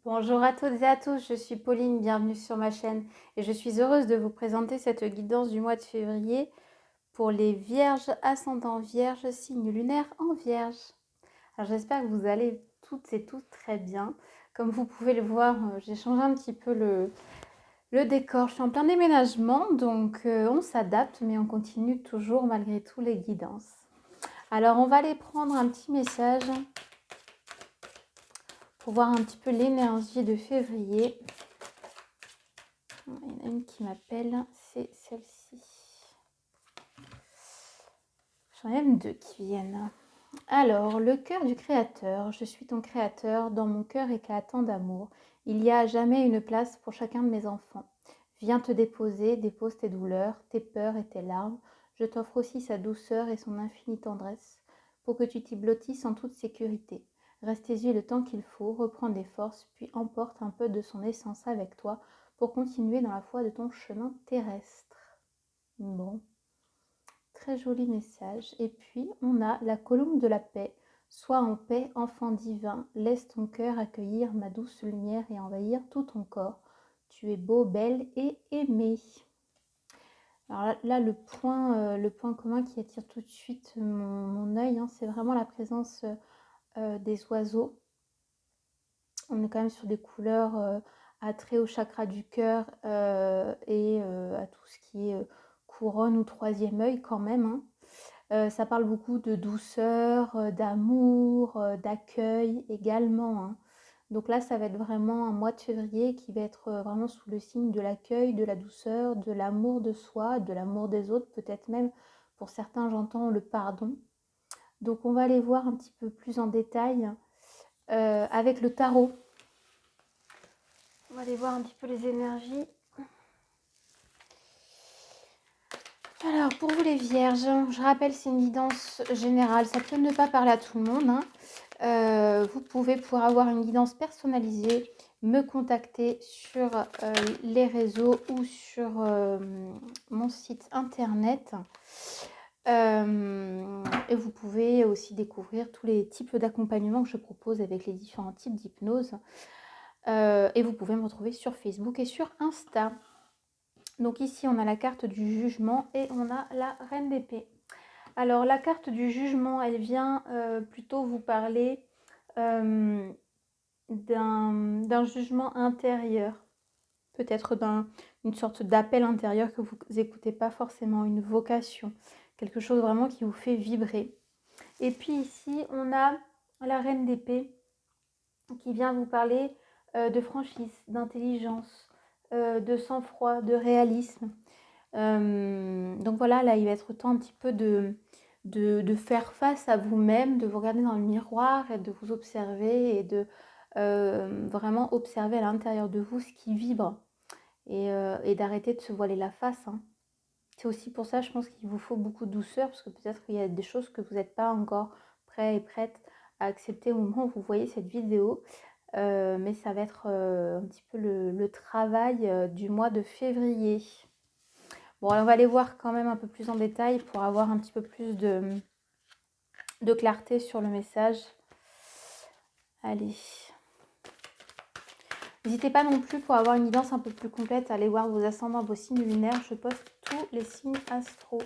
Bonjour à toutes et à tous, je suis Pauline, bienvenue sur ma chaîne et je suis heureuse de vous présenter cette guidance du mois de février pour les vierges, ascendant vierge, signe lunaire en vierge. Alors j'espère que vous allez toutes et tous très bien. Comme vous pouvez le voir, j'ai changé un petit peu le décor. Je suis en plein déménagement, donc on s'adapte, mais on continue toujours malgré tout les guidances. Alors on va aller prendre un petit message pour voir un petit peu l'énergie de février. Il y en a une qui m'appelle, c'est celle-ci. J'en ai même deux qui viennent. Alors, le cœur du créateur. Je suis ton créateur, dans mon cœur éclatant d'amour. Il y a à jamais une place pour chacun de mes enfants. Viens te déposer, dépose tes douleurs, tes peurs et tes larmes. Je t'offre aussi sa douceur et son infinie tendresse, pour que tu t'y blottisses en toute sécurité. Reste-y le temps qu'il faut, reprends des forces, puis emporte un peu de son essence avec toi pour continuer dans la foi de ton chemin terrestre. Bon, très joli message. Et puis, on a la colombe de la paix. Sois en paix, enfant divin, laisse ton cœur accueillir ma douce lumière et envahir tout ton corps. Tu es beau, belle et aimée. Alors là, le point commun qui attire tout de suite mon œil, hein, c'est vraiment la présence des oiseaux. On est quand même sur des couleurs attrait au chakra du cœur et à tout ce qui est couronne ou troisième œil quand même, hein. Ça parle beaucoup de douceur, d'amour, d'accueil également, hein. Donc là, ça va être vraiment un mois de février qui va être vraiment sous le signe de l'accueil, de la douceur, de l'amour de soi, de l'amour des autres, peut-être même pour certains, j'entends le pardon. Donc on va aller voir un petit peu plus en détail avec le tarot. On va aller voir un petit peu les énergies. Alors, pour vous les vierges, je rappelle, c'est une guidance générale. Ça peut ne pas parler à tout le monde, hein. Vous pouvez, pour avoir une guidance personnalisée, me contacter sur les réseaux ou sur mon site internet. Et vous pouvez aussi découvrir tous les types d'accompagnement que je propose avec les différents types d'hypnose. Et vous pouvez me retrouver sur Facebook et sur Insta. Donc ici, on a la carte du jugement et on a la reine d'épée. Alors, la carte du jugement, elle vient plutôt vous parler d'un jugement intérieur. Peut-être d'une sorte d'appel intérieur que vous n'écoutez pas forcément, une vocation. Quelque chose vraiment qui vous fait vibrer. Et puis ici, on a la reine d'épée qui vient vous parler de franchise, d'intelligence, de sang-froid, de réalisme. Donc voilà, là, il va être temps un petit peu de faire face à vous-même, de vous regarder dans le miroir et de vous observer et de vraiment observer à l'intérieur de vous ce qui vibre et d'arrêter de se voiler la face, hein. C'est aussi pour ça, je pense qu'il vous faut beaucoup de douceur parce que peut-être qu'il y a des choses que vous n'êtes pas encore prêt et prête à accepter au moment où vous voyez cette vidéo. Mais ça va être un petit peu le travail du mois de février. Bon, alors on va aller voir quand même un peu plus en détail pour avoir un petit peu plus de clarté sur le message. Allez. N'hésitez pas non plus pour avoir une guidance un peu plus complète à aller voir vos ascendants, vos signes lunaires. Je poste tous les signes astro.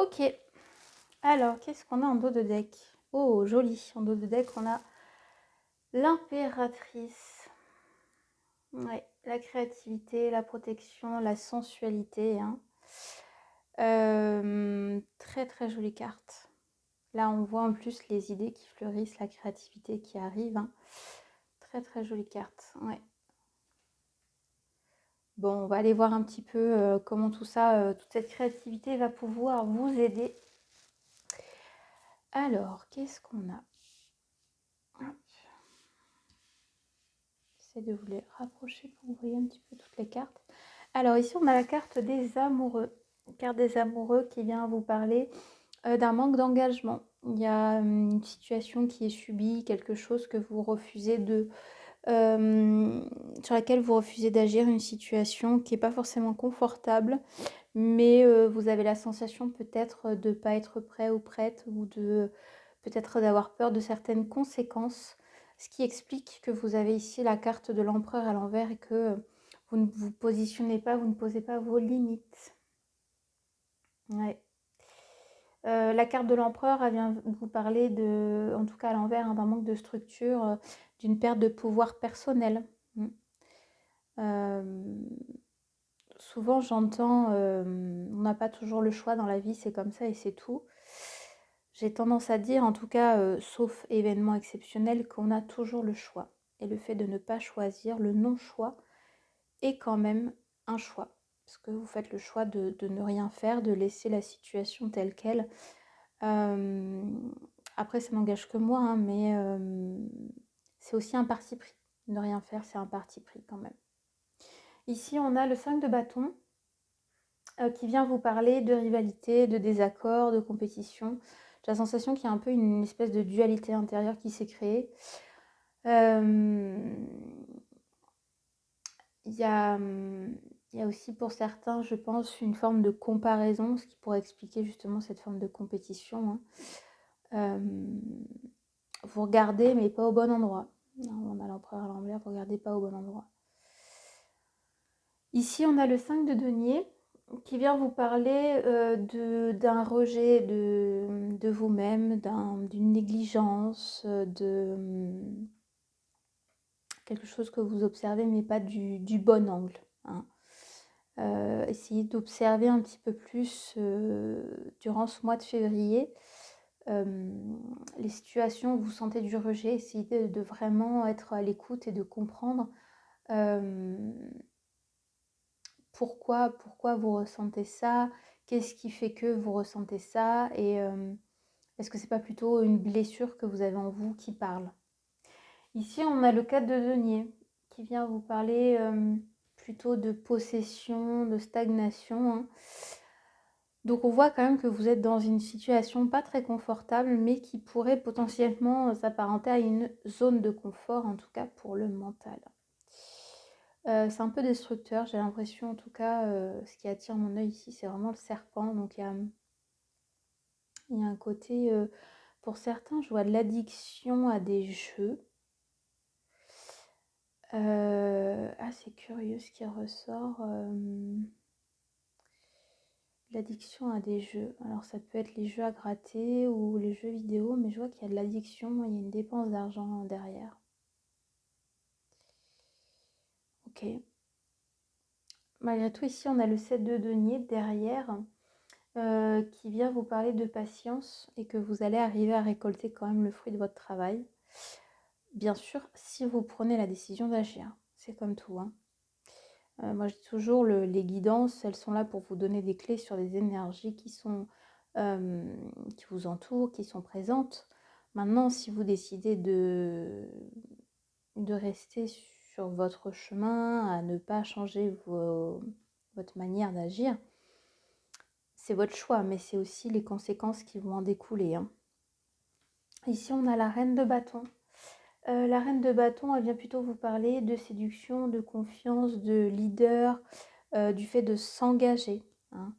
Ok, alors qu'est-ce qu'on a en dos de deck? Oh, joli, en dos de deck, on a l'impératrice. Ouais, la créativité, la protection, la sensualité, hein. Très très jolie carte. Là, on voit en plus les idées qui fleurissent, la créativité qui arrive, hein. Très très jolie carte, ouais. Bon, on va aller voir un petit peu comment tout ça, toute cette créativité va pouvoir vous aider. Alors, qu'est-ce qu'on a? Hop. J'essaie de vous les rapprocher pour que vous voyez un petit peu toutes les cartes. Alors ici, on a la carte des amoureux. Carte des amoureux qui vient vous parler d'un manque d'engagement. Il y a une situation qui est subie, quelque chose que vous refusez sur laquelle vous refusez d'agir, une situation qui n'est pas forcément confortable, mais vous avez la sensation peut-être de ne pas être prêt ou prête, ou de peut-être d'avoir peur de certaines conséquences, ce qui explique que vous avez ici la carte de l'empereur à l'envers et que vous ne vous positionnez pas, vous ne posez pas vos limites. Ouais. La carte de l'empereur, elle vient vous parler de, en tout cas à l'envers, hein, d'un manque de structure, d'une perte de pouvoir personnel. Souvent j'entends on n'a pas toujours le choix dans la vie, c'est comme ça et c'est tout. J'ai tendance à dire, en tout cas, sauf événement exceptionnel, qu'on a toujours le choix. Et le fait de ne pas choisir, le non-choix, est quand même un choix. Parce que vous faites le choix de ne rien faire, de laisser la situation telle qu'elle. Après, ça n'engage que moi, hein, mais c'est aussi un parti pris. Ne rien faire, c'est un parti pris quand même. Ici, on a le 5 de bâton qui vient vous parler de rivalité, de désaccord, de compétition. J'ai la sensation qu'il y a un peu une espèce de dualité intérieure qui s'est créée. Il y a aussi pour certains, je pense, une forme de comparaison, ce qui pourrait expliquer justement cette forme de compétition, hein. Vous regardez, mais pas au bon endroit. Non, on a l'empereur à l'envers, vous regardez pas au bon endroit. Ici, on a le 5 de denier qui vient vous parler d'un rejet de vous-même, d'une négligence, de quelque chose que vous observez, mais pas du bon angle, hein. Essayez d'observer un petit peu plus durant ce mois de février les situations où vous sentez du rejet. Essayez de vraiment être à l'écoute et de comprendre pourquoi vous ressentez ça, qu'est-ce qui fait que vous ressentez ça, et est-ce que c'est pas plutôt une blessure que vous avez en vous qui parle. Ici, on a le 4 de denier qui vient vous parler plutôt de possession, de stagnation, hein. Donc on voit quand même que vous êtes dans une situation pas très confortable, mais qui pourrait potentiellement s'apparenter à une zone de confort, en tout cas pour le mental. C'est un peu destructeur, j'ai l'impression, en tout cas, ce qui attire mon œil ici, c'est vraiment le serpent. Donc il y a un côté, pour certains, je vois de l'addiction à des jeux. Ah, c'est curieux ce qui ressort. L'addiction à des jeux. Alors ça peut être les jeux à gratter ou les jeux vidéo, mais je vois qu'il y a de l'addiction, il y a une dépense d'argent derrière. Ok. Malgré tout, ici, on a le 7 de denier derrière qui vient vous parler de patience et que vous allez arriver à récolter quand même le fruit de votre travail. Bien sûr, si vous prenez la décision d'agir. C'est comme tout, hein. Moi, je dis toujours, les guidances, elles sont là pour vous donner des clés sur les énergies qui vous entourent, qui sont présentes. Maintenant, si vous décidez de rester sur votre chemin, à ne pas changer votre manière d'agir, c'est votre choix, mais c'est aussi les conséquences qui vont en découler, hein. Ici, on a la reine de bâton. La reine de bâton, elle vient plutôt vous parler de séduction, de confiance, de leader, du fait de s'engager, hein.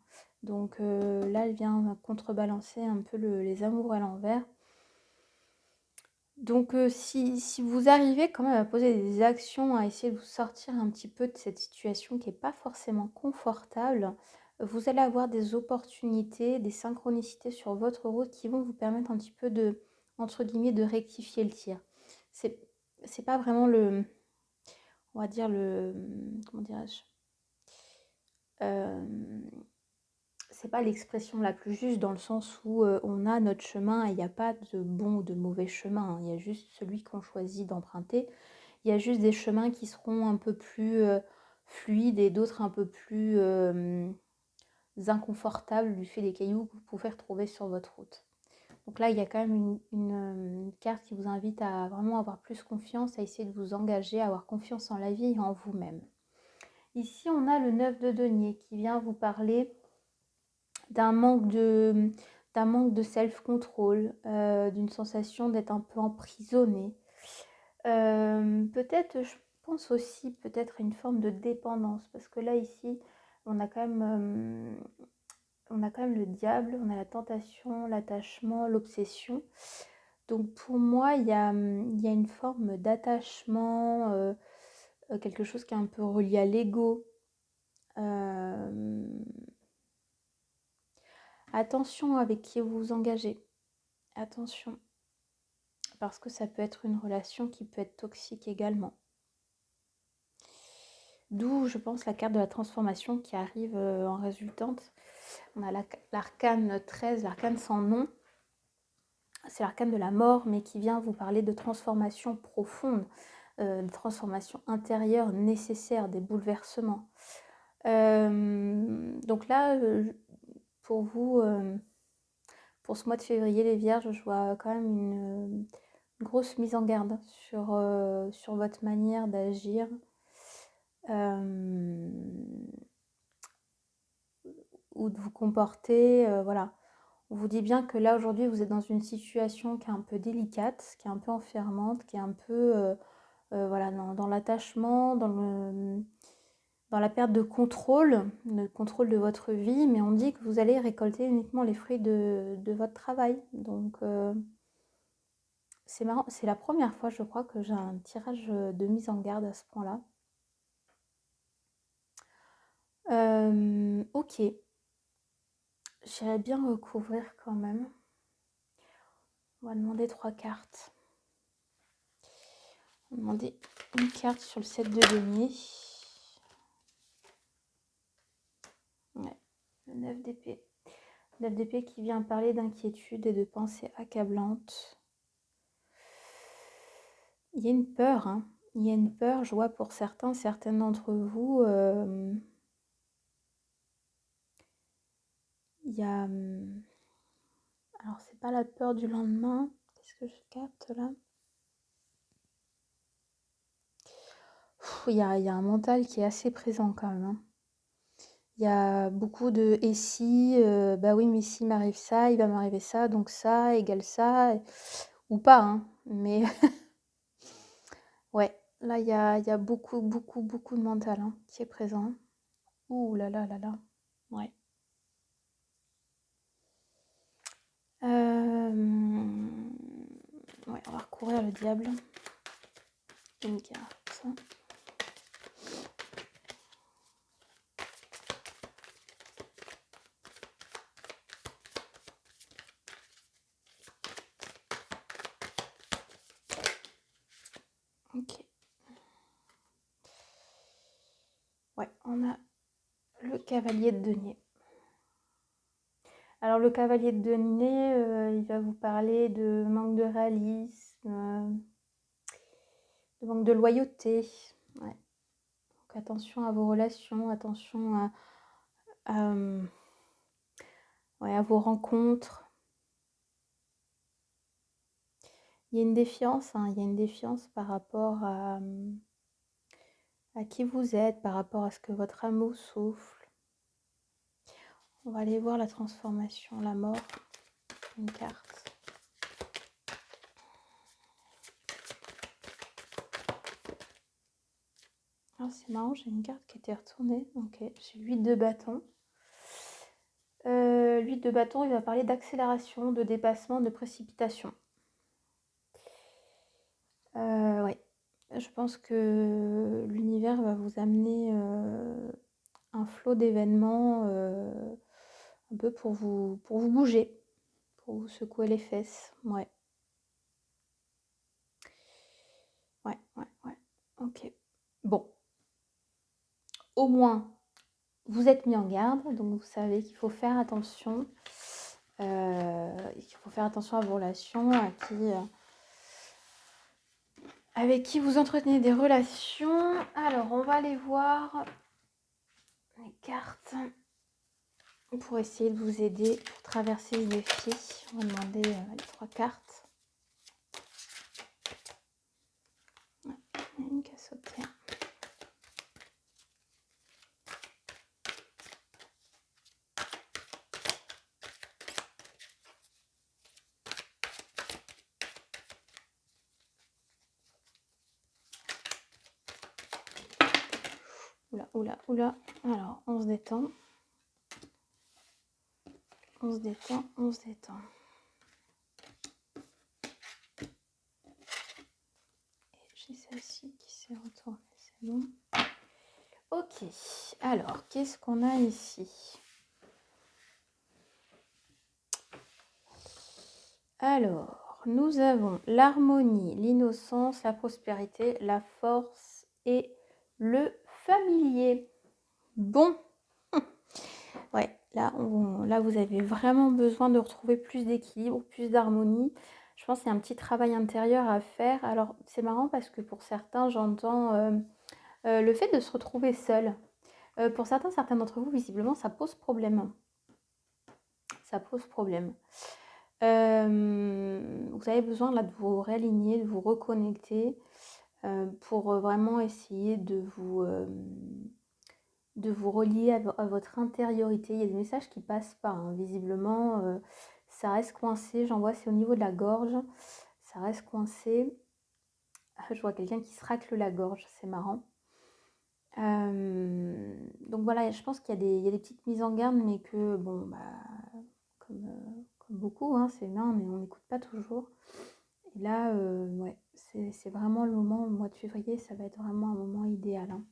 Donc là, elle vient contrebalancer un peu les amours à l'envers. Donc si vous arrivez quand même à poser des actions, à essayer de vous sortir un petit peu de cette situation qui n'est pas forcément confortable, Vous allez avoir des opportunités, des synchronicités sur votre route qui vont vous permettre un petit peu de, entre guillemets, de rectifier le tir. C'est, c'est pas vraiment le, on va dire le, comment dirais-je, euh, c'est pas l'expression la plus juste dans le sens où on a notre chemin et il n'y a pas de bon ou de mauvais chemin, hein. Il y a juste celui qu'on choisit d'emprunter. Il y a juste des chemins qui seront un peu plus fluides et d'autres un peu plus inconfortables du fait des cailloux que vous pouvez retrouver sur votre route. Donc là, il y a quand même une carte qui vous invite à vraiment avoir plus confiance, à essayer de vous engager, à avoir confiance en la vie et en vous-même. Ici, on a le 9 de denier qui vient vous parler d'un manque de self-control, d'une sensation d'être un peu emprisonné. Peut-être, je pense aussi peut-être à une forme de dépendance, parce que là, ici, on a quand même, le diable, on a la tentation, l'attachement, l'obsession. Donc pour moi, il y a une forme d'attachement, quelque chose qui est un peu relié à l'ego. Attention avec qui vous vous engagez. Attention. Parce que ça peut être une relation qui peut être toxique également. D'où, je pense, la carte de la transformation qui arrive en résultante. On a l'arcane 13, l'arcane sans nom. C'est l'arcane de la mort, mais qui vient vous parler de transformation profonde, de transformation intérieure nécessaire, des bouleversements. Donc là, pour vous, pour ce mois de février, les Vierges, je vois quand même une grosse mise en garde sur votre manière d'agir. Ou de vous comporter, voilà. On vous dit bien que là aujourd'hui vous êtes dans une situation qui est un peu délicate, qui est un peu enfermante, qui est un peu voilà, dans l'attachement, dans la perte de contrôle, le contrôle de votre vie, mais on dit que vous allez récolter uniquement les fruits de votre travail. Donc c'est marrant, c'est la première fois je crois que j'ai un tirage de mise en garde à ce point-là. Ok, j'irais bien recouvrir quand même. On va demander 3 cartes. On va demander une carte sur le 7 de denier. Ouais, le 9 d'épée. 9 d'épée qui vient parler d'inquiétude et de pensées accablantes. Il y a une peur, hein. Il y a une peur, je vois pour certaines d'entre vous. Il y a... alors, c'est pas la peur du lendemain. Qu'est-ce que je capte là? Il y a un mental qui est assez présent quand même, hein. Il y a beaucoup de et si, bah oui, mais s'il m'arrive ça, il va m'arriver ça, donc ça égale ça, ou pas, hein. Mais ouais, là, il y a beaucoup, beaucoup, beaucoup de mental hein, qui est présent. Ouh là là là là, ouais. Ouais, on va recourir le diable. Une carte. Ok. Ouais, on a le cavalier de denier. Alors le cavalier de denier, il va vous parler de manque de réalisme, de manque de loyauté. Ouais. Donc attention à vos relations, attention ouais, à vos rencontres. Il y a une défiance, hein, il y a une défiance par rapport à qui vous êtes, par rapport à ce que votre amour souffle. On va aller voir la transformation, la mort, une carte. Ah, c'est marrant, j'ai une carte qui était retournée. Ok, j'ai 8 de bâton. 8 de bâton, il va parler d'accélération, de dépassement, de précipitation. Ouais, je pense que l'univers va vous amener un flot d'événements un peu pour vous bouger, pour vous secouer les fesses. Ouais, ouais, ouais, ouais. Ok. Bon, au moins, vous êtes mis en garde, donc vous savez qu'il faut faire attention. Il faut faire attention à vos relations, avec qui vous entretenez des relations. Alors, on va aller voir les cartes pour essayer de vous aider pour traverser ce défi. On va demander les 3 cartes. Il y a une qui a sauté. Oula, oula, oula. Alors, on se détend. On se détend, on se détend. Et j'ai celle-ci qui s'est retournée, c'est bon. Ok, alors, qu'est-ce qu'on a ici? Alors, nous avons l'harmonie, l'innocence, la prospérité, la force et le familier. Bon, ouais, là, vous avez vraiment besoin de retrouver plus d'équilibre, plus d'harmonie. Je pense qu'il y a un petit travail intérieur à faire. Alors, c'est marrant parce que pour certains, j'entends le fait de se retrouver seul. Pour certains d'entre vous, visiblement, ça pose problème. Ça pose problème. Vous avez besoin là de vous réaligner, de vous reconnecter pour vraiment essayer de vous relier à votre intériorité. Il y a des messages qui passent pas, hein. Visiblement, ça reste coincé. J'en vois, c'est au niveau de la gorge. Ça reste coincé. Je vois quelqu'un qui se racle la gorge, c'est marrant. Donc voilà, je pense qu'il y a des petites mises en garde, mais que, bon, bah, comme beaucoup, hein, c'est humain, mais on n'écoute pas toujours. Et là, ouais, c'est vraiment le moment, le mois de février, ça va être vraiment un moment idéal, hein.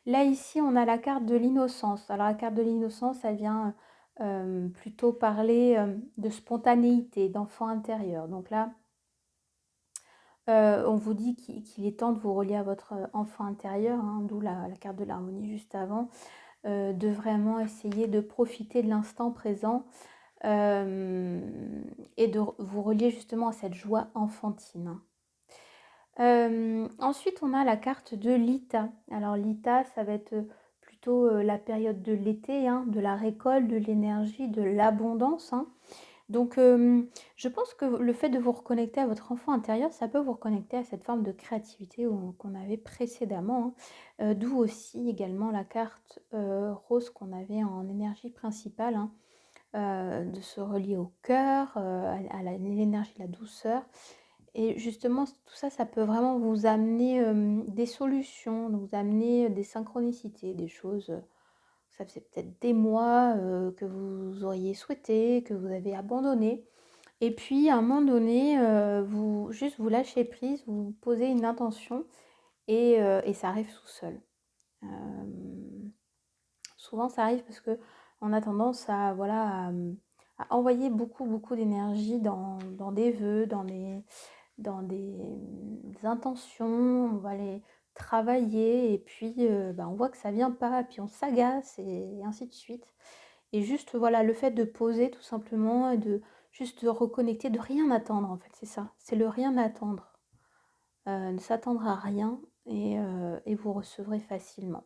Là, ici, on a la carte de l'innocence. Alors, la carte de l'innocence, elle vient plutôt parler de spontanéité, d'enfant intérieur. Donc là, on vous dit qu'il est temps de vous relier à votre enfant intérieur, hein, d'où la carte de l'harmonie juste avant, de vraiment essayer de profiter de l'instant présent et de vous relier justement à cette joie enfantine. Ensuite, on a la carte de l'Ita. Alors l'Ita, ça va être plutôt la période de l'été, hein, de la récolte, de l'énergie, de l'abondance, hein. Donc, je pense que le fait de vous reconnecter à votre enfant intérieur, ça peut vous reconnecter à cette forme de créativité qu'on avait précédemment, hein. D'où aussi également la carte rose qu'on avait en énergie principale, hein, de se relier au cœur, à l'énergie de la douceur. Et justement, tout ça, ça peut vraiment vous amener des solutions, vous amener des synchronicités, des choses, ça faisait peut-être des mois que vous auriez souhaité, que vous avez abandonné. Et puis, à un moment donné, juste vous lâchez prise, vous posez une intention et ça arrive tout seul. Euh, Souvent, ça arrive parce que on a tendance à, voilà, à envoyer beaucoup, beaucoup d'énergie dans des vœux, dans des intentions, on va les travailler et puis on voit que ça vient pas, puis on s'agace et ainsi de suite. Et juste voilà, le fait de poser tout simplement et de juste de reconnecter, de rien attendre en fait, c'est ça, c'est le rien attendre. Ne s'attendre à rien et vous recevrez facilement.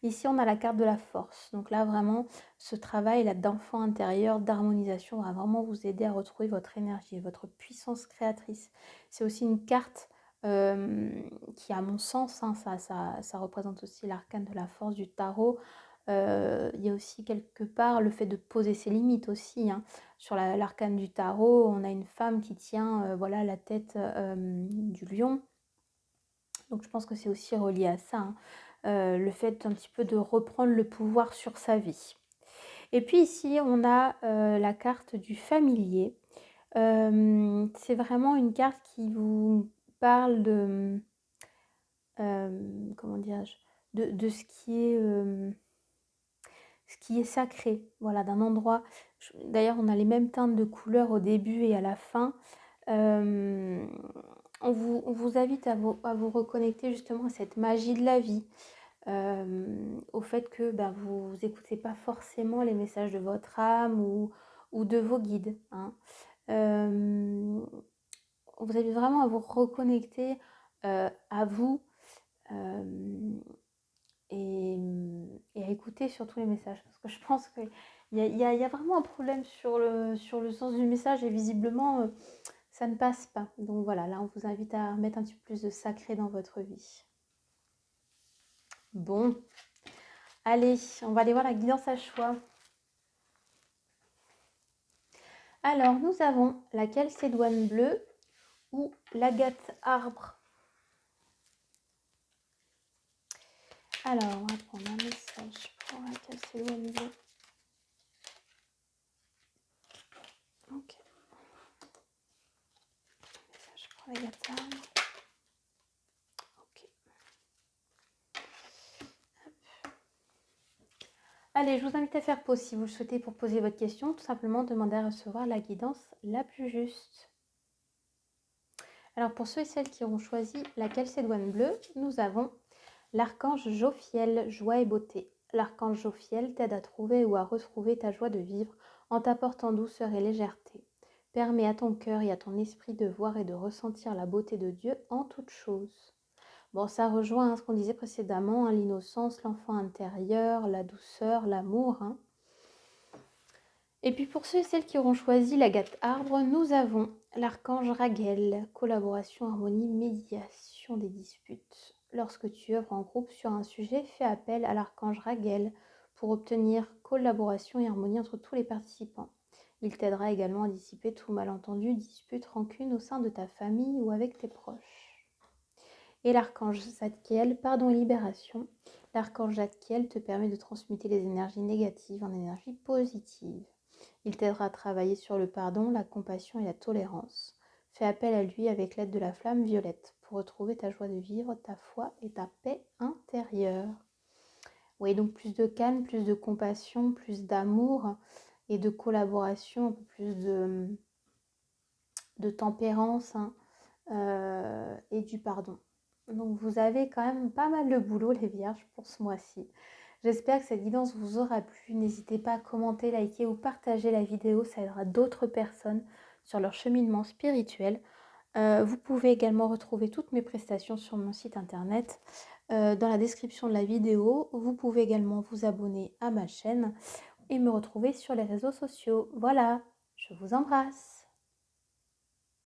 Ici, on a la carte de la force. Donc là, vraiment, ce travail là d'enfant intérieur, d'harmonisation va vraiment vous aider à retrouver votre énergie, votre puissance créatrice. C'est aussi une carte qui, à mon sens, hein, ça représente aussi l'arcane de la force du tarot. Il y a aussi quelque part le fait de poser ses limites aussi, hein. Sur l'arcane du tarot, on a une femme qui tient voilà, la tête du lion. Donc je pense que c'est aussi relié à ça, hein. Le fait un petit peu de reprendre le pouvoir sur sa vie. Et puis ici, on a la carte du familier. C'est vraiment une carte qui vous parle de, comment dirais-je, de ce qui est ce qui est sacré, voilà, d'un endroit. D'ailleurs, on a les mêmes teintes de couleurs au début et à la fin. Euh, on vous invite à vous reconnecter justement à cette magie de la vie, au fait que bah, vous n'écoutez pas forcément les messages de votre âme ou de vos guides, hein. Euh, vous avez vraiment à vous reconnecter à vous, euh, et, et à écouter surtout les messages. Parce que je pense qu'il y a vraiment un problème sur le sens du message et visiblement, ça ne passe pas. Donc voilà, là, on vous invite à mettre un petit peu plus de sacré dans votre vie. Bon, allez, on va aller voir la guidance à choix. Alors, nous avons la calcédoine bleue ou l'agate arbre. Alors, on va prendre un message pour la calcédoine bleue. Ok. Message pour l'agate arbre. Ok. Allez, je vous invite à faire pause si vous le souhaitez pour poser votre question. Tout simplement, demandez à recevoir la guidance la plus juste. Alors, pour ceux et celles qui auront choisi la calcédoine bleue, nous avons l'archange Jophiel, joie et beauté. L'archange Jophiel t'aide à trouver ou à retrouver ta joie de vivre en t'apportant douceur et légèreté. Permet à ton cœur et à ton esprit de voir et de ressentir la beauté de Dieu en toutes choses. Bon, ça rejoint ce qu'on disait précédemment, l'innocence, l'enfant intérieur, la douceur, l'amour. Et puis pour ceux et celles qui auront choisi l'agate arbre, nous avons l'archange Raguel, collaboration, harmonie, médiation des disputes. Lorsque tu œuvres en groupe sur un sujet, fais appel à l'archange Raguel pour obtenir collaboration et harmonie entre tous les participants. Il t'aidera également à dissiper tout malentendu, dispute, rancune au sein de ta famille ou avec tes proches. Et l'archange Zadkiel, pardon et libération. L'archange Zadkiel te permet de transmuter les énergies négatives en énergies positives. Il t'aidera à travailler sur le pardon, la compassion et la tolérance. Fais appel à lui avec l'aide de la flamme violette pour retrouver ta joie de vivre, ta foi et ta paix intérieure. Oui, donc plus de calme, plus de compassion, plus d'amour et de collaboration, un peu plus de tempérance, hein, et du pardon. Donc vous avez quand même pas mal de boulot les vierges pour ce mois-ci. J'espère que cette guidance vous aura plu. N'hésitez pas à commenter, liker ou partager la vidéo. Ça aidera d'autres personnes sur leur cheminement spirituel. Vous pouvez également retrouver toutes mes prestations sur mon site internet. Dans la description de la vidéo, vous pouvez également vous abonner à ma chaîne et me retrouver sur les réseaux sociaux. Voilà, je vous embrasse.